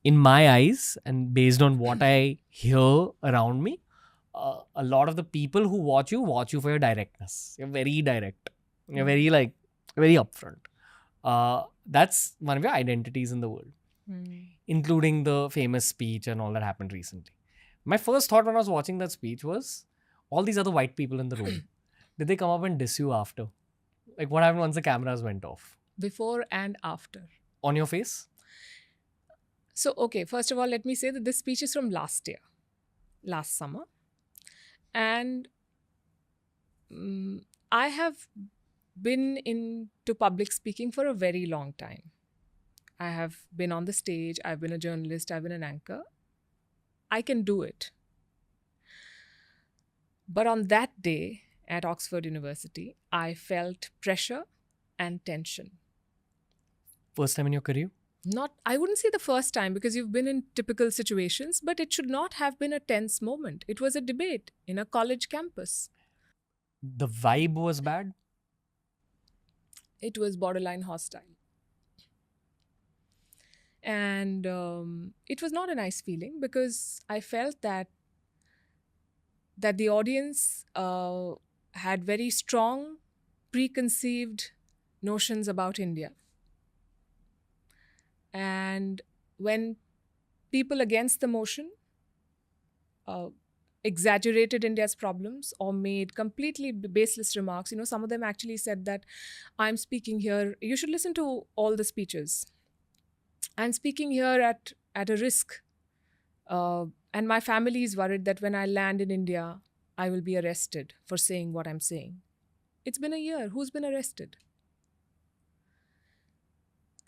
in my eyes and based on what I hear around me, a lot of the people who watch you for your directness. You're very direct. You're very very upfront. That's one of your identities in the world, including the famous speech and all that happened recently. My first thought when I was watching that speech was, all these other white people in the room, did they come up and diss you after? Like, what happened once the cameras went off? Before and after. On your face? So, okay, first of all, let me say that this speech is from last summer. And I have been into public speaking for a very long time. I have been on the stage, I've been a journalist, I've been an anchor. I can do it. But on that day at Oxford University, I felt pressure and tension. First time in your career? I wouldn't say the first time, because you've been in typical situations, but it should not have been a tense moment. It was a debate in a college campus. The vibe was bad? It was borderline hostile. And it was not a nice feeling, because I felt that the audience had very strong preconceived notions about India. And when people against the motion exaggerated India's problems or made completely baseless remarks, some of them actually said that I'm speaking here, you should listen to all the speeches. I'm speaking here at a risk. And my family is worried that when I land in India, I will be arrested for saying what I'm saying. It's been a year. Who's been arrested?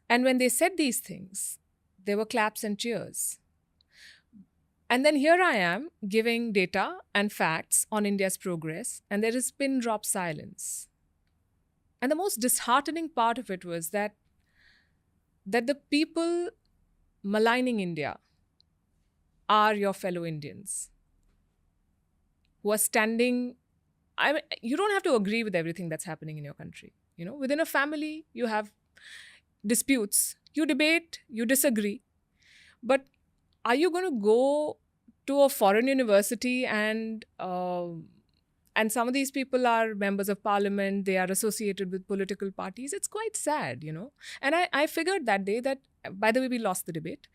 And when they said these things, there were claps and cheers. And then here I am giving data and facts on India's progress, and there is pin drop silence. And the most disheartening part of it was that the people maligning India are your fellow Indians who are standing. You don't have to agree with everything that's happening in your country. Within a family, you have disputes. You debate, you disagree. But are you going to go to a foreign university and some of these people are members of parliament, they are associated with political parties? It's quite sad, And I figured that day that, by the way, we lost the debate.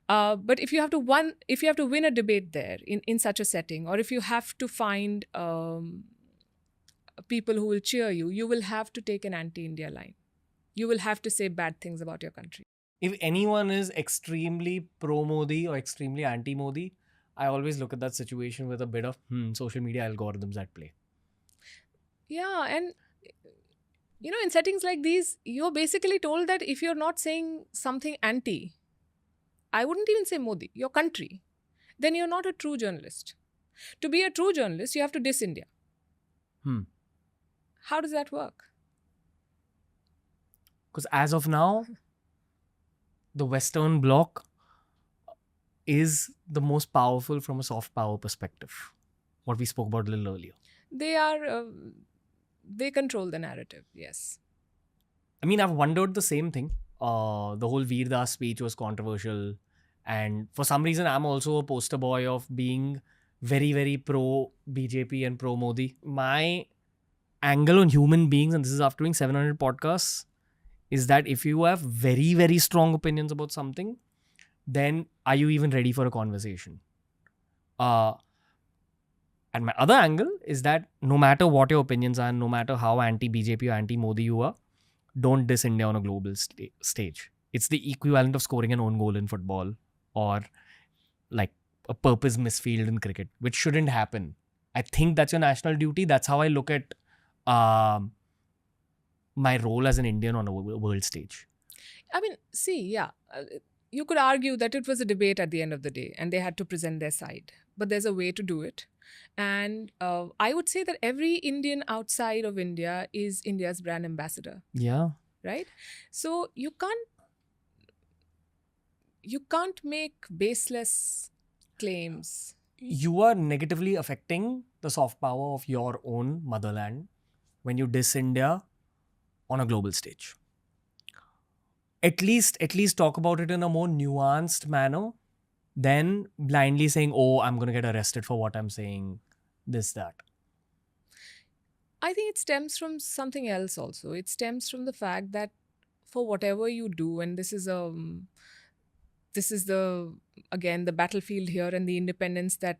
But if you have to win a debate there in such a setting, or if you have to find people who will cheer you, you will have to take an anti-India line. You will have to say bad things about your country. If anyone is extremely pro-Modi or extremely anti-Modi, I always look at that situation with a bit of social media algorithms at play. Yeah, and in settings like these, you're basically told that if you're not saying something anti, I wouldn't even say Modi, your country, then you're not a true journalist. To be a true journalist, you have to diss India. How does that work? Because as of now, the Western Bloc is the most powerful from a soft power perspective. What we spoke about a little earlier. They control the narrative, yes. I mean, I've wondered the same thing. The whole Veer Das speech was controversial. And for some reason, I'm also a poster boy of being very, very pro-BJP and pro-Modi. My angle on human beings, and this is after doing 700 podcasts, is that if you have very, very strong opinions about something, then are you even ready for a conversation? And my other angle is that no matter what your opinions are, no matter how anti-BJP or anti-Modi you are, don't diss India on a global stage. It's the equivalent of scoring an own goal in football or like a purpose misfield in cricket, which shouldn't happen. I think that's your national duty. That's how I look at my role as an Indian on a world stage. I mean, you could argue that it was a debate at the end of the day and they had to present their side. But there's a way to do it. And I would say that every Indian outside of India is India's brand ambassador. Yeah. Right? So you can't make baseless claims. You are negatively affecting the soft power of your own motherland when you diss India on a global stage. at least talk about it in a more nuanced manner than blindly saying, oh, I'm going to get arrested for what I'm saying, this, that. I think it stems from something else also. It stems from the fact that for whatever you do, and this is the again the battlefield here and the independence that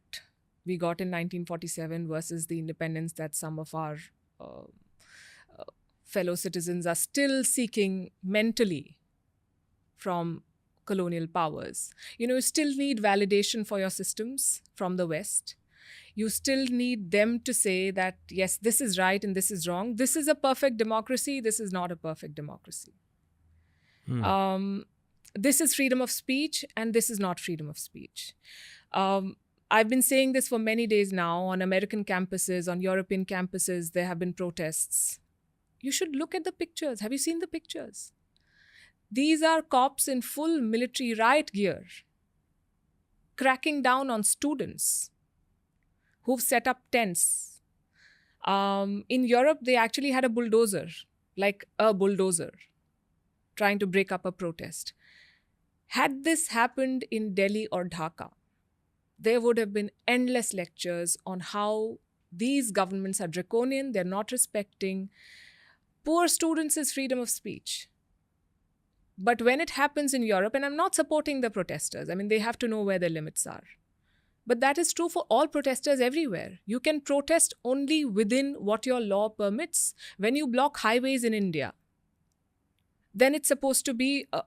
we got in 1947 versus the independence that some of our uh, fellow citizens are still seeking mentally from colonial powers. You still need validation for your systems from the West. You still need them to say that, yes, this is right and this is wrong. This is a perfect democracy. This is not a perfect democracy. This is freedom of speech and this is not freedom of speech. I've been saying this for many days now. On American campuses, on European campuses, there have been protests. You should look at the pictures. Have you seen the pictures? These are cops in full military riot gear, cracking down on students who've set up tents. In Europe, they actually had a bulldozer, trying to break up a protest. Had this happened in Delhi or Dhaka, there would have been endless lectures on how these governments are draconian, they're not respecting poor students' freedom of speech. But when it happens in Europe, and I'm not supporting the protesters, I mean, they have to know where their limits are. But that is true for all protesters everywhere. You can protest only within what your law permits. When you block highways in India, then it's supposed to be a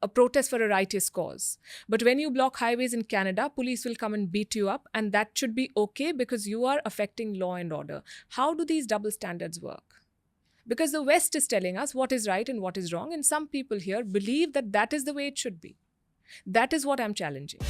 protest for a righteous cause. But when you block highways in Canada, police will come and beat you up, and that should be okay because you are affecting law and order. How do these double standards work? Because the West is telling us what is right and what is wrong, and some people here believe that that is the way it should be. That is what I'm challenging.